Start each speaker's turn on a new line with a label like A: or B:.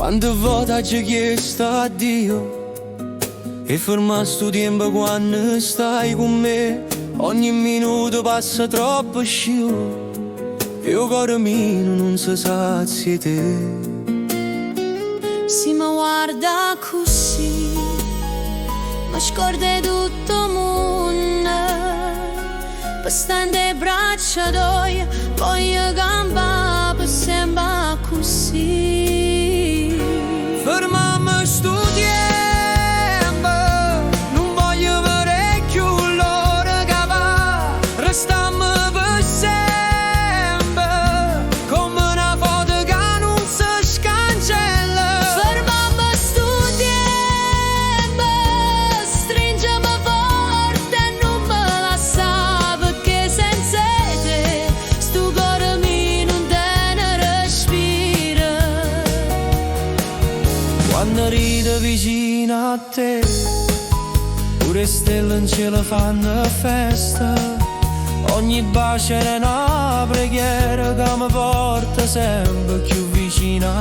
A: Quante volte hai chiesto a Dio e ferma sto tempo quando stai con me. Ogni minuto passa troppo scivo e il cuore mio non si sazia te.
B: Si mi guarda così, mi scorda tutto il mondo. Per stare in braccia d'oi, voglio campare per sempre così.
A: Fermammo sto tempo, non voglio vedere più l'ora che va. Restammo per sempre, come una foto che non si scancella.
B: Fermammo sto tempo, stringimi forte e non me lascia, perché senza te sto cuore mio non te ne respira.
A: Quando rido vicino a te, pure stelle in cielo fanno festa. Ogni bacio è una preghiera che mi porta sempre più vicino